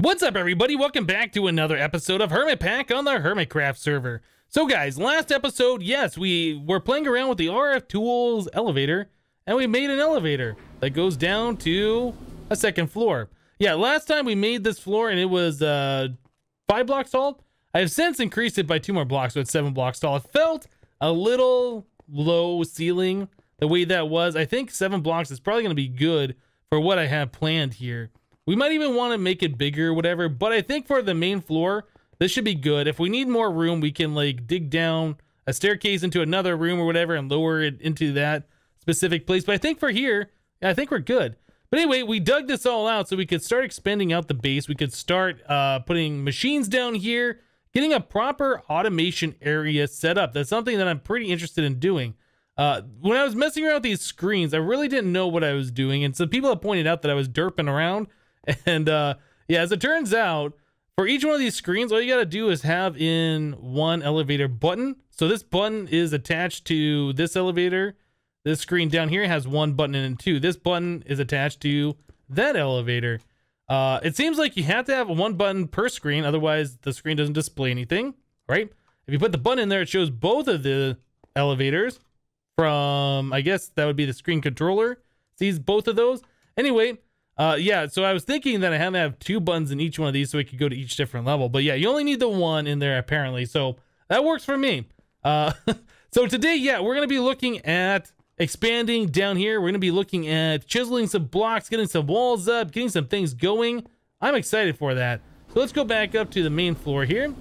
What's up, everybody? Welcome back to another episode of HermitPack on the HermitCraft server. So guys, last episode, yes, we were playing around with the RF Tools elevator, and we made an elevator that goes down to a second floor. Yeah, last time we made this floor and it was 5 blocks tall. I have since increased it by 2 more blocks, so it's 7 blocks tall. It felt a little low ceiling the way that was. I think 7 blocks is probably going to be good for what I have planned here. We might even want to make it bigger or whatever, but I think for the main floor, this should be good. If we need more room, we can like dig down a staircase into another room or whatever and lower it into that specific place. But I think for here, I think we're good. But anyway, we dug this all out so we could start expanding out the base. We could start putting machines down here, getting a proper automation area set up. That's something that I'm pretty interested in doing. When I was messing around with these screens, I really didn't know what I was doing. And some people have pointed out that I was derping around. And yeah, as it turns out, for each one of these screens, all you got to do is have in one elevator button. So this button is attached to this elevator. This screen down here has one button in it too. This button is attached to that elevator. It seems like you have to have one button per screen, otherwise the screen doesn't display anything, right? If you put the button in there, it shows both of the elevators from, I guess that would be the screen controller. Sees both of those. Anyway, yeah, so I was thinking that I had to have 2 buttons in each one of these so we could go to each different level. But yeah, you only need the one in there apparently. So that works for me. So today, yeah, we're going to be looking at expanding down here. We're going to be looking at chiseling some blocks, getting some walls up, getting some things going. I'm excited for that. So let's go back up to the main floor here.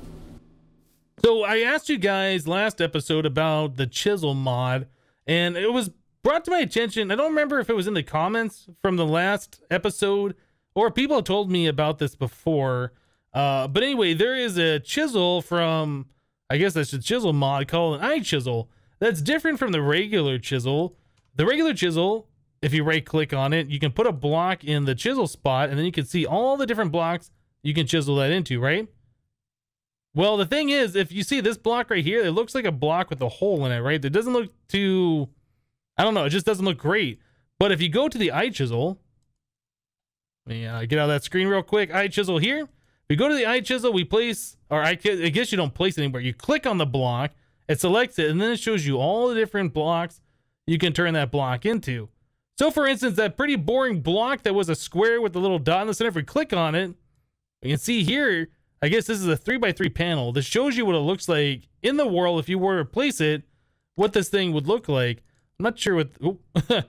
So I asked you guys last episode about the chisel mod, and it was brought to my attention. I don't remember if it was in the comments from the last episode or people have told me about this before. But anyway, there is a chisel from, I guess that's a chisel mod called an iChisel. That's different from the regular chisel. The regular chisel, if you right click on it, you can put a block in the chisel spot and then you can see all the different blocks you can chisel that into, right? Well, the thing is, if you see this block right here, it looks like a block with a hole in it, right? It doesn't look too, I don't know, it just doesn't look great. But if you go to the iChisel, let me get out of that screen real quick. iChisel here. If you go to the iChisel, we place, or I guess you don't place it anywhere. You click on the block, it selects it, and then it shows you all the different blocks you can turn that block into. So for instance, that pretty boring block that was a square with a little dot in the center, if we click on it, you can see here, I guess this is a 3x3 panel. This shows you what it looks like in the world if you were to place it, what this thing would look like. I'm not sure what, I'm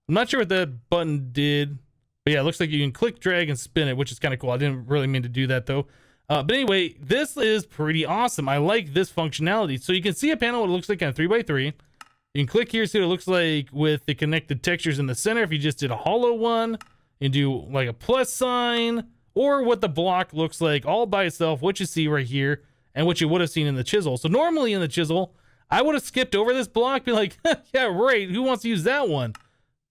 not sure what that button did, but yeah, it looks like you can click, drag, and spin it, which is kind of cool. I didn't really mean to do that though. But anyway, this is pretty awesome. I like this functionality. So you can see a panel what it looks like on 3x3. You can click here, see what it looks like with the connected textures in the center. If you just did a hollow one, you can do like a plus sign, or what the block looks like all by itself, what you see right here, and what you would have seen in the chisel. So normally in the chisel, I would have skipped over this block, be like, yeah, right, who wants to use that one?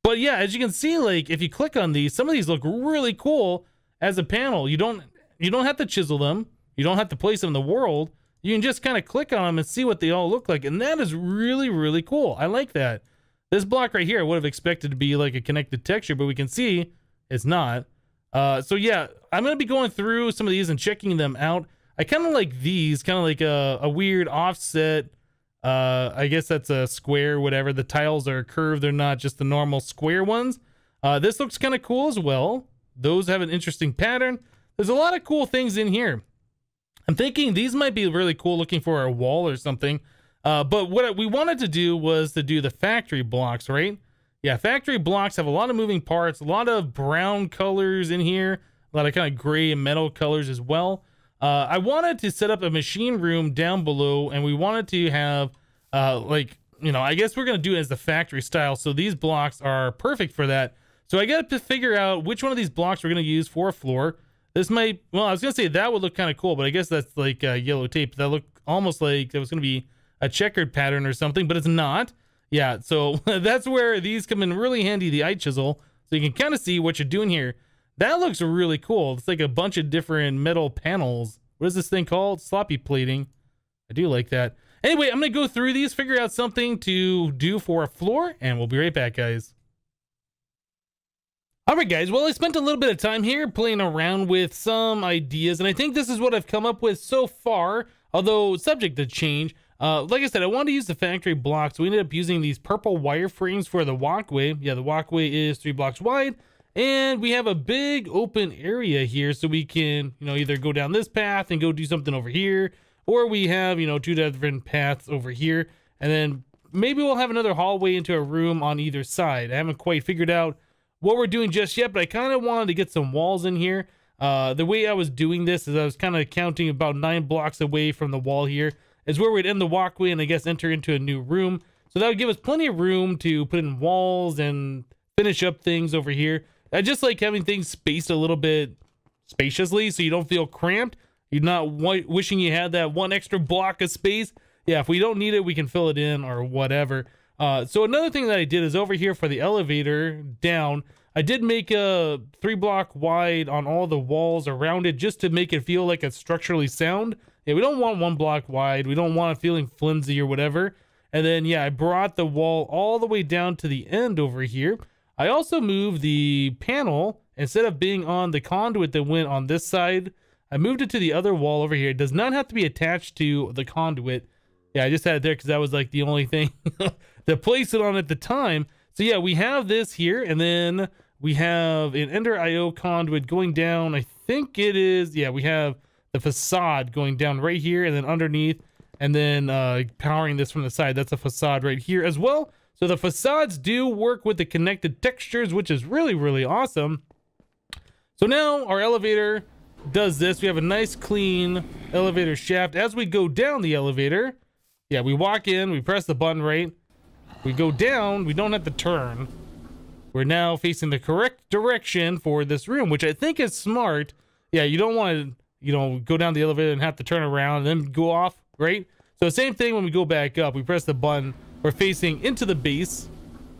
But yeah, as you can see, like if you click on these, some of these look really cool as a panel. You don't have to chisel them. You don't have to place them in the world. You can just kind of click on them and see what they all look like. And that is really, really cool. I like that. This block right here, I would have expected to be like a connected texture, but we can see it's not. So yeah, I'm going to be going through some of these and checking them out. I kind of like these, kind of like a weird offset. I guess that's a square, whatever. The tiles are curved. They're not just the normal square ones. This looks kind of cool as well. Those have an interesting pattern. There's a lot of cool things in here. I'm thinking these might be really cool looking for a wall or something. But what we wanted to do was to do the factory blocks, right? Yeah, factory blocks have a lot of moving parts, a lot of brown colors in here, a lot of kind of gray and metal colors as well. I wanted to set up a machine room down below, and we wanted to have like, you know, I guess we're going to do it as the factory style. So these blocks are perfect for that. So I got to figure out which one of these blocks we're going to use for a floor. This might, well, I was going to say that would look kind of cool, but I guess that's like yellow tape. That looked almost like it was going to be a checkered pattern or something, but it's not. Yeah, so that's where these come in really handy, the iChisel. So you can kind of see what you're doing here. That looks really cool. It's like a bunch of different metal panels. What is this thing called? Sloppy plating. I do like that. Anyway, I'm going to go through these, figure out something to do for a floor, and we'll be right back, guys. All right, guys. Well, I spent a little bit of time here playing around with some ideas, and I think this is what I've come up with so far, although subject to change. Like I said, I wanted to use the factory blocks. So we ended up using these purple wireframes for the walkway. Yeah, the walkway is 3 blocks wide, and we have a big open area here, so we can, either go down this path and go do something over here, or we have, 2 different paths over here, and then maybe we'll have another hallway into a room on either side. I haven't quite figured out what we're doing just yet, but I kind of wanted to get some walls in here. The way I was doing this is I was kind of counting about 9 blocks away from the wall here is where we'd end the walkway and I guess enter into a new room. So that would give us plenty of room to put in walls and finish up things over here. I just like having things spaced a little bit spaciously so you don't feel cramped. You're not wishing you had that 1 extra block of space. Yeah, if we don't need it, we can fill it in or whatever. So another thing that I did is over here for the elevator down, I did make a 3 block wide on all the walls around it just to make it feel like it's structurally sound. Yeah, we don't want 1 block wide. We don't want it feeling flimsy or whatever. And then, yeah, I brought the wall all the way down to the end over here. I also moved the panel, instead of being on the conduit that went on this side, I moved it to the other wall over here. It does not have to be attached to the conduit. Yeah, I just had it there because that was like the only thing to place it on at the time. So yeah, we have this here, and then we have an Ender IO conduit going down. I think it is, yeah, we have the facade going down right here and then underneath, and then powering this from the side. That's a facade right here as well. So the facades do work with the connected textures, which is really, really awesome. So now our elevator does this. We have a nice clean elevator shaft. As we go down the elevator, yeah, we walk in, we press the button right, we go down, we don't have to turn. We're now facing the correct direction for this room, which I think is smart. Yeah, you don't want to, go down the elevator and have to turn around and then go off, right? So same thing when we go back up, we press the button, we're facing into the base,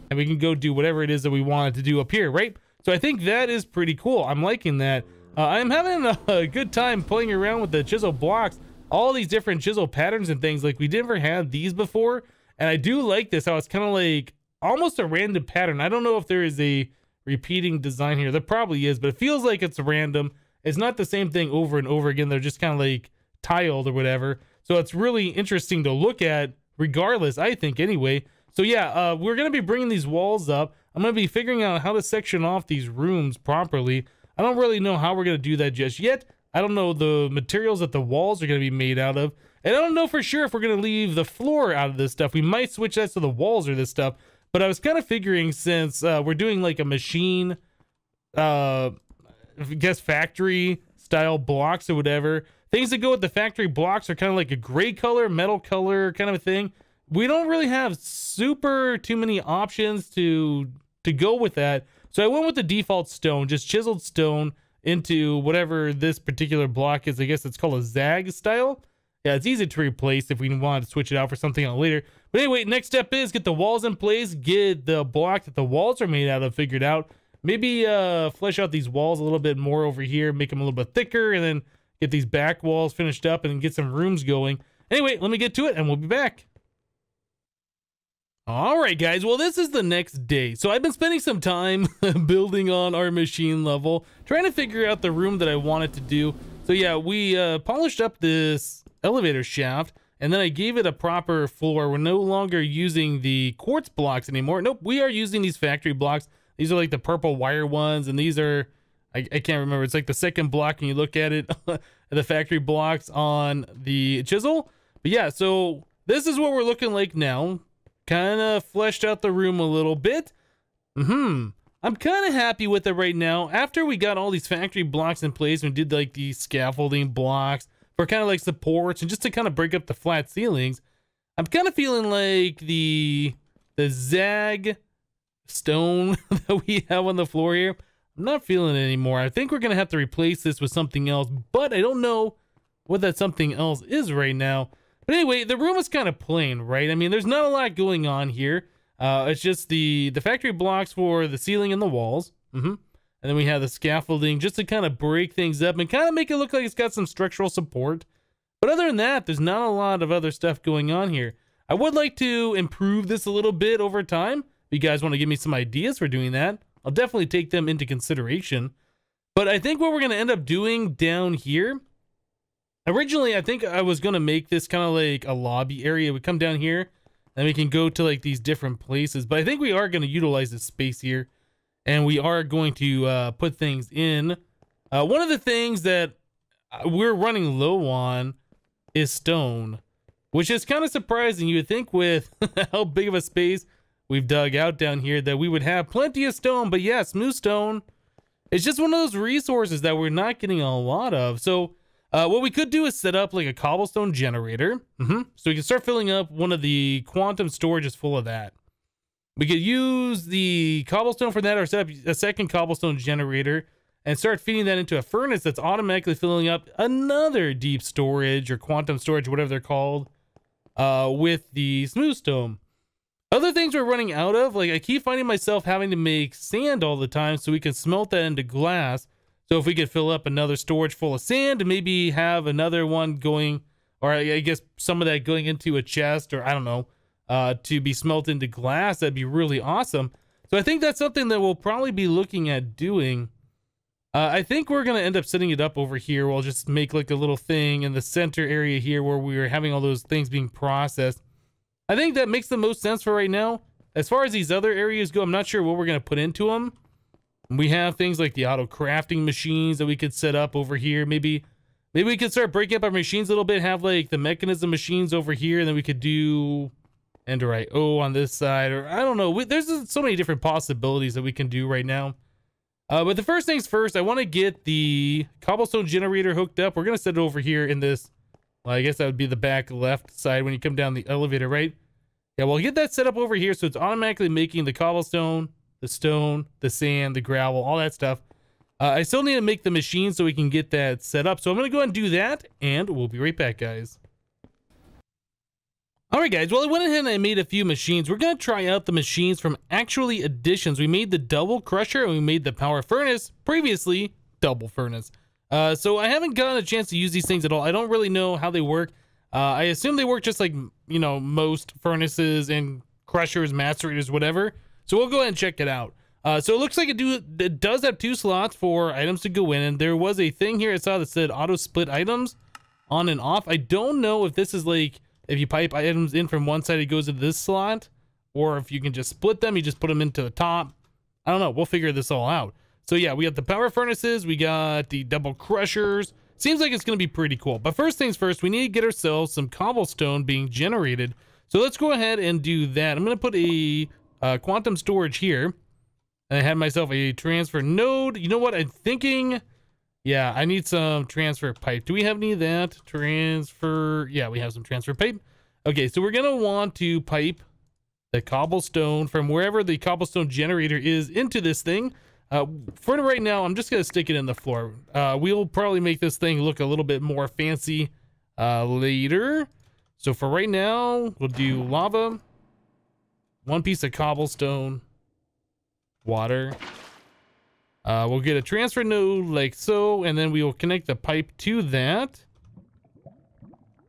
and we can go do whatever it is that we wanted to do up here, right? So I think that is pretty cool. I'm liking that. I'm having a good time playing around with the chisel blocks. All these different chisel patterns and things, like we never had these before, and I do like this, how it's kind of like almost a random pattern. I don't know if there is a repeating design here. There probably is, but it feels like it's random. It's not the same thing over and over again. They're just kind of like tiled or whatever. So it's really interesting to look at regardless, I think, anyway. So yeah, we're going to be bringing these walls up. I'm going to be figuring out how to section off these rooms properly. I don't really know how we're going to do that just yet. I don't know the materials that the walls are going to be made out of. And I don't know for sure if we're going to leave the floor out of this stuff. We might switch that to the walls or this stuff. But I was kind of figuring, since we're doing like a machine, I guess factory style blocks or whatever, things that go with the factory blocks are kind of like a gray color, metal color kind of a thing. We don't really have too many options to go with that. So I went with the default stone, just chiseled stone into whatever this particular block is. I guess it's called a zag style. Yeah, it's easy to replace if we want to switch it out for something else later. But anyway, next step is get the walls in place, get the block that the walls are made out of figured out. Maybe flesh out these walls a little bit more over here, make them a little bit thicker, and then get these back walls finished up and get some rooms going. Anyway, let me get to it and we'll be back. All right, guys. Well, this is the next day. So I've been spending some time building on our machine level, trying to figure out the room that I wanted to do. So yeah, we polished up this elevator shaft, and then I gave it a proper floor. We're no longer using the quartz blocks anymore. Nope, we are using these factory blocks. These are like the purple wire ones, and these are, I can't remember. It's like the second block, and you look at it, the factory blocks on the chisel. But yeah, so this is what we're looking like now. Kind of fleshed out the room a little bit. I'm kind of happy with it right now. After we got all these factory blocks in place, we did like these scaffolding blocks for kind of like supports and just to kind of break up the flat ceilings. I'm kind of feeling like the zag stone that we have on the floor here, I'm not feeling it anymore. I think we're going to have to replace this with something else, but I don't know what that something else is right now. But anyway, the room is kind of plain, right? I mean, there's not a lot going on here. It's just the factory blocks for the ceiling and the walls. And then we have the scaffolding just to kind of break things up and kind of make it look like it's got some structural support. But other than that, there's not a lot of other stuff going on here. I would like to improve this a little bit over time. If you guys want to give me some ideas for doing that, I'll definitely take them into consideration. But I think what we're going to end up doing down here, originally I think I was going to make this kind of like a lobby area. We come down here and we can go to like these different places. But I think we are going to utilize this space here, and we are going to put things in. One of the things that we're running low on is stone, which is kind of surprising. You would think with how big of a space we've dug out down here that we would have plenty of stone. But yeah, smooth stone, it's just one of those resources that we're not getting a lot of. So what we could do is set up like a cobblestone generator. So we can start filling up one of the quantum storages full of that. We could use the cobblestone for that, or set up a second cobblestone generator and start feeding that into a furnace that's automatically filling up another deep storage or quantum storage, whatever they're called, with the smooth stone. Other things we're running out of, like I keep finding myself having to make sand all the time so we can smelt that into glass. So if we could fill up another storage full of sand and maybe have another one going, or I guess some of that going into a chest, or I don't know, to be smelted into glass, that'd be really awesome. So I think that's something that we'll probably be looking at doing. I think we're going to end up setting it up over here. We'll just make like a little thing in the center area here where we were having all those things being processed. I think that makes the most sense for right now. As far as these other areas go, I'm not sure what we're going to put into them. We have things like the auto crafting machines that we could set up over here. Maybe we could start breaking up our machines a little bit, have like the mechanism machines over here, and then we could do Ender IO on this side, or I don't know. There's so many different possibilities that we can do right now. But the first things first, I want to get the cobblestone generator hooked up. We're going to set it over here in this, well, I guess that would be the back left side when you come down the elevator, right? Yeah, we'll get that set up over here so it's automatically making the cobblestone, the stone, the sand, the gravel, all that stuff. I still need to make the machine so we can get that set up. So I'm going to go ahead and do that, and we'll be right back, guys. Alright guys, well I went ahead and I made a few machines. We're going to try out the machines from Actually Additions. We made the double crusher and we made the power furnace, previously double furnace. So I haven't gotten a chance to use these things at all. I don't really know how they work. I assume they work just like, you know, most furnaces and crushers, macerators, whatever. So we'll go ahead and check it out. So it looks like it does have 2 slots for items to go in, and there was a thing here I saw that said auto split items on and off. I don't know if this is like, if you pipe items in from one side, it goes into this slot, or if you can just split them, you just put them into the top. I don't know. We'll figure this all out. So yeah, we got the power furnaces, we got the double crushers. Seems like it's going to be pretty cool. But first things first, we need to get ourselves some cobblestone being generated. So let's go ahead and do that. I'm going to put a quantum storage here. And I had myself a transfer node. You know what I'm thinking? Yeah, I need some transfer pipe. Do we have any of that? Transfer. Yeah, we have some transfer pipe. Okay, so we're going to want to pipe the cobblestone from wherever the cobblestone generator is into this thing. For right now, I'm just going to stick it in the floor. We'll probably make this thing look a little bit more fancy later. So for right now, we'll do lava, 1 piece of cobblestone, water. We'll get a transfer node like so, and then we will connect the pipe to that.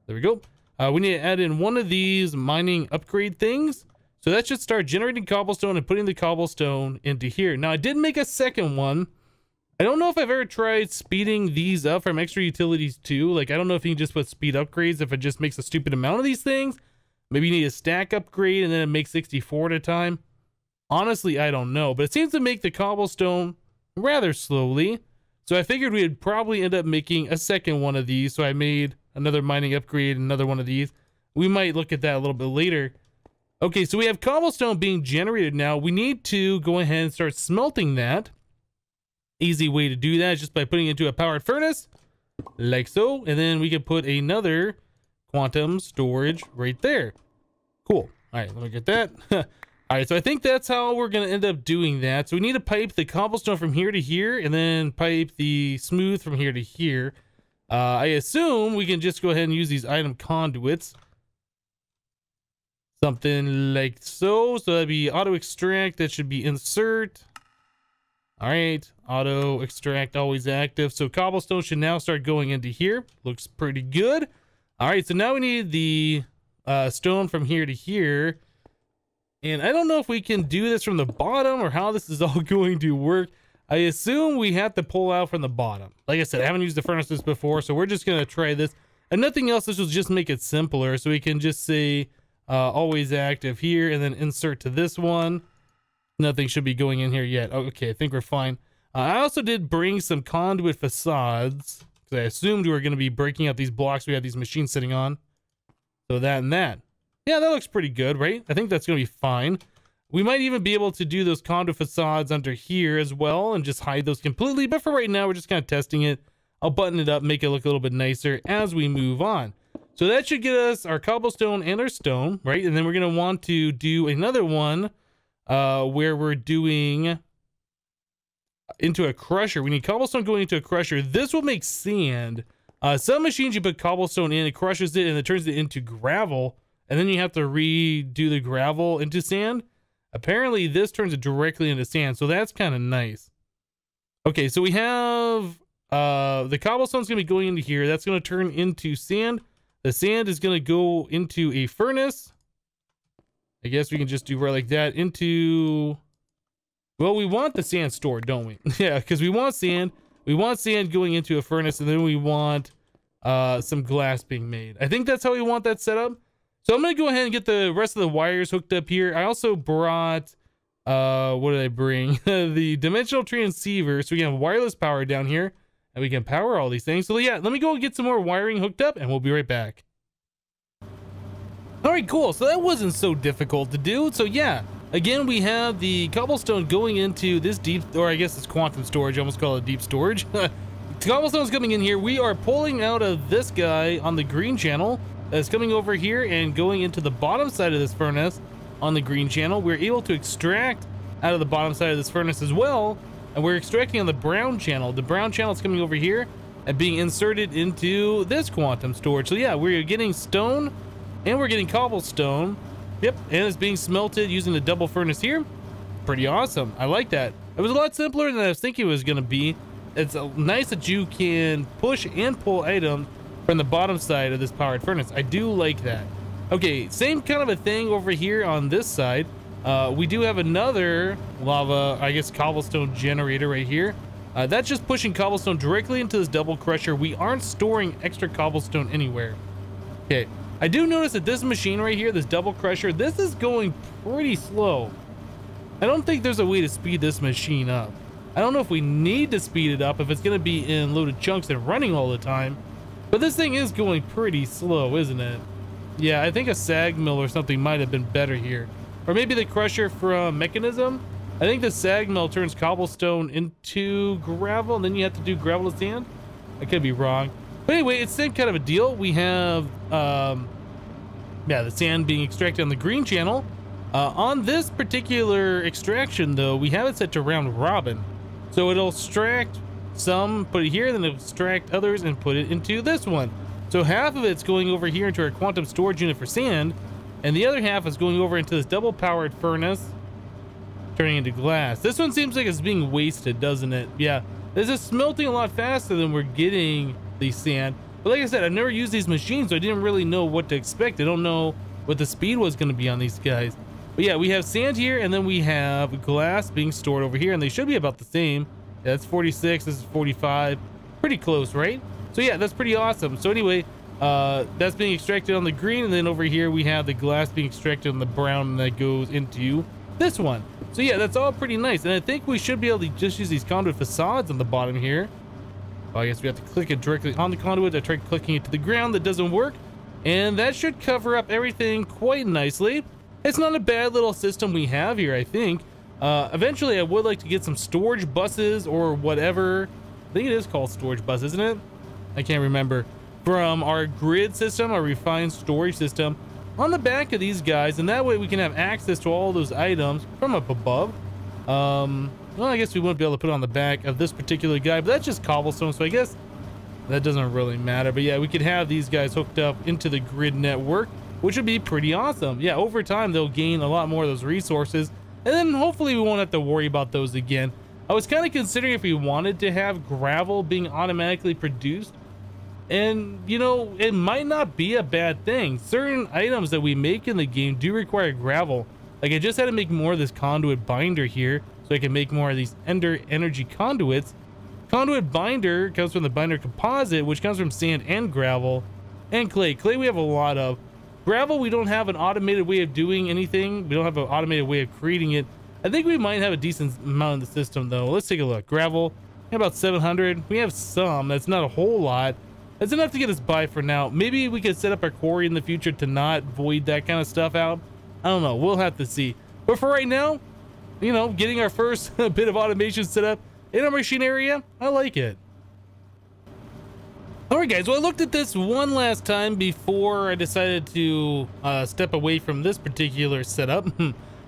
There we go. We need to add in one of these mining upgrade things. So that should start generating cobblestone and putting the cobblestone into here. Now, I did make a second one. I don't know if I've ever tried speeding these up from extra utilities too. Like, I don't know if you can just put speed upgrades if it just makes a stupid amount of these things. Maybe you need a stack upgrade and then it makes 64 at a time. Honestly, I don't know. But it seems to make the cobblestone rather slowly. So I figured we'd probably end up making a second one of these. So I made another mining upgrade, another one of these. We might look at that a little bit later. Okay, so we have cobblestone being generated now. We need to go ahead and start smelting that. Easy way to do that is just by putting it into a powered furnace, like so. And then we can put another quantum storage right there. Cool. All right, let me get that. All right, so I think that's how we're going to end up doing that. So we need to pipe the cobblestone from here to here, and then pipe the smooth from here to here. I assume we can just go ahead and use these item conduits. Something like so. So that'd be auto extract. That should be insert. All right. Auto extract always active. So cobblestone should now start going into here. Looks pretty good. All right. So now we need the stone from here to here. And I don't know if we can do this from the bottom or how this is all going to work. I assume we have to pull out from the bottom. Like I said, I haven't used the furnaces before, so we're just going to try this. And nothing else, this will just make it simpler. So we can just say always active here and then insert to this one. Nothing should be going in here yet. Okay, I think we're fine. I also did bring some conduit facades because I assumed we were going to be breaking out these blocks we had these machines sitting on. So that and that. Yeah, that looks pretty good, right? I think that's going to be fine. We might even be able to do those conduit facades under here as well and just hide those completely. But for right now, we're just kind of testing it. I'll button it up, make it look a little bit nicer as we move on. So that should get us our cobblestone and our stone, right? And then we're going to want to do another one where we're doing into a crusher. We need cobblestone going into a crusher. This will make sand. Some machines you put cobblestone in, it crushes it and it turns it into gravel. And then you have to redo the gravel into sand. Apparently this turns it directly into sand. So that's kind of nice. Okay, so we have the cobblestone's going to be going into here. That's going to turn into sand. The sand is going to go into a furnace. I guess we can just do right like that into... Well, we want the sand stored, don't we? Yeah, because we want sand. We want sand going into a furnace, and then we want some glass being made. I think that's how we want that set up. So I'm going to go ahead and get the rest of the wires hooked up here. I also brought... what did I bring? The dimensional transceiver, so we can have wireless power down here. And we can power all these things. So yeah, let me go and get some more wiring hooked up and we'll be right back. All right, cool. So that wasn't so difficult to do. So yeah, again, we have the cobblestone going into this deep, or I guess it's quantum storage. I almost call it deep storage. Cobblestone's coming in here. We are pulling out of this guy on the green channel that's coming over here and going into the bottom side of this furnace on the green channel. We're able to extract out of the bottom side of this furnace as well. And we're extracting on the brown channel. The brown channel is coming over here and being inserted into this quantum storage. So yeah, we're getting stone and we're getting cobblestone. Yep, and it's being smelted using the double furnace here. Pretty awesome. I like that. It was a lot simpler than I was thinking it was going to be. It's nice that you can push and pull items from the bottom side of this powered furnace. I do like that. Okay, same kind of a thing over here on this side. We do have another lava, I guess, cobblestone generator right here. That's just pushing cobblestone directly into this double crusher. We aren't storing extra cobblestone anywhere. Okay, I do notice that this machine right here, this double crusher, this is going pretty slow. I don't think there's a way to speed this machine up. I don't know if we need to speed it up if it's going to be in loaded chunks and running all the time. But this thing is going pretty slow, isn't it? Yeah, I think a sag mill or something might have been better here. Or maybe the crusher from Mechanism. I think the sag mill turns cobblestone into gravel, and then you have to do gravel to sand. I could be wrong. But anyway, it's the same kind of a deal. We have, yeah, the sand being extracted on the green channel. On this particular extraction, though, we have it set to round robin. So it'll extract some, put it here, then it'll extract others and put it into this one. So half of it's going over here into our quantum storage unit for sand. And the other half is going over into this double powered furnace, turning into glass. This one seems like it's being wasted, doesn't it? Yeah, this is smelting a lot faster than we're getting the sand. But like I said, I've never used these machines, so I didn't really know what to expect. I don't know what the speed was going to be on these guys. But yeah, we have sand here, and then we have glass being stored over here, and they should be about the same. Yeah, that's 46, this is 45. Pretty close, right? So yeah, that's pretty awesome. So anyway, that's being extracted on the green, and then over here we have the glass being extracted on the brown, and that goes into this one. So yeah, that's all pretty nice, and I think we should be able to just use these conduit facades on the bottom here. Well, I guess we have to click it directly on the conduit. I tried clicking it to the ground, that doesn't work, and that should cover up everything quite nicely. It's not a bad little system we have here, I think. Eventually I would like to get some storage buses or whatever. I think it is called storage bus, isn't it? I can't remember. From our grid system, our refined storage system, on the back of these guys, and that way we can have access to all those items from up above. Well, I guess we wouldn't be able to put it on the back of this particular guy, but that's just cobblestone, so I guess that doesn't really matter. But yeah, we could have these guys hooked up into the grid network, which would be pretty awesome. Yeah, over time they'll gain a lot more of those resources, and then hopefully we won't have to worry about those again. I was kind of considering if we wanted to have gravel being automatically produced. And, you know, it might not be a bad thing. Certain items that we make in the game do require gravel. Like, I just had to make more of this conduit binder here so I can make more of these energy conduits. Conduit binder comes from the binder composite, which comes from sand and gravel and clay. Clay we have a lot of. Gravel, we don't have an automated way of doing anything. We don't have an automated way of creating it. I think we might have a decent amount in the system though. Let's take a look. Gravel, about 700. We have some. That's not a whole lot. That's enough to get us by for now. Maybe we could set up our quarry in the future to not void that kind of stuff out. I don't know. We'll have to see. But for right now, you know, getting our first bit of automation set up in our machine area, I like it. Alright guys, well I looked at this one last time before I decided to step away from this particular setup.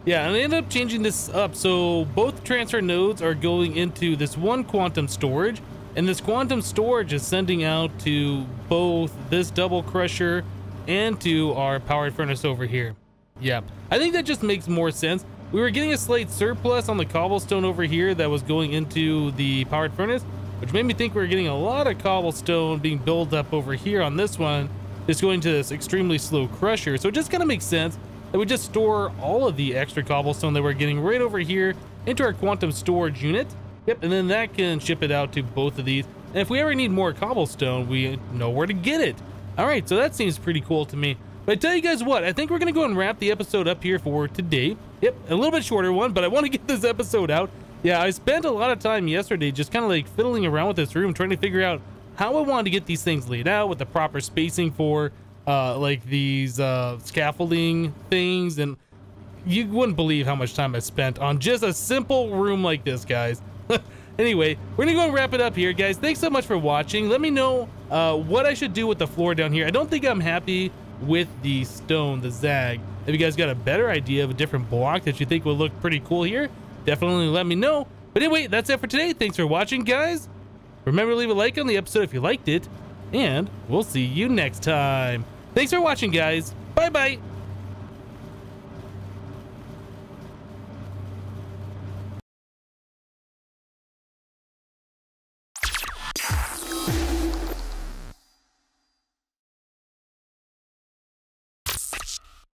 Yeah, and I ended up changing this up. So both transfer nodes are going into this one quantum storage, and this quantum storage is sending out to both this double crusher and to our powered furnace over here. Yeah, I think that just makes more sense. We were getting a slight surplus on the cobblestone over here that was going into the powered furnace, which made me think we were getting a lot of cobblestone being built up over here on this one, just going to this extremely slow crusher. So it just kind of makes sense that we just store all of the extra cobblestone that we're getting right over here into our quantum storage unit. Yep, and then that can ship it out to both of these. And if we ever need more cobblestone, we know where to get it. All right, so that seems pretty cool to me. But I tell you guys what, I think we're gonna go and wrap the episode up here for today. Yep, a little bit shorter one, but I want to get this episode out. Yeah, I spent a lot of time yesterday just kind of like fiddling around with this room, trying to figure out how I wanted to get these things laid out with the proper spacing for like these scaffolding things. And you wouldn't believe how much time I spent on just a simple room like this, guys. Anyway, we're gonna go and wrap it up here, guys. Thanks so much for watching. Let me know what I should do with the floor down here. I don't think I'm happy with the stone, the zag. If you guys got a better idea of a different block that you think would look pretty cool here, definitely let me know. But anyway, that's it for today. Thanks for watching, guys. Remember to leave a like on the episode if you liked it, and we'll see you next time. Thanks for watching, guys. Bye-bye.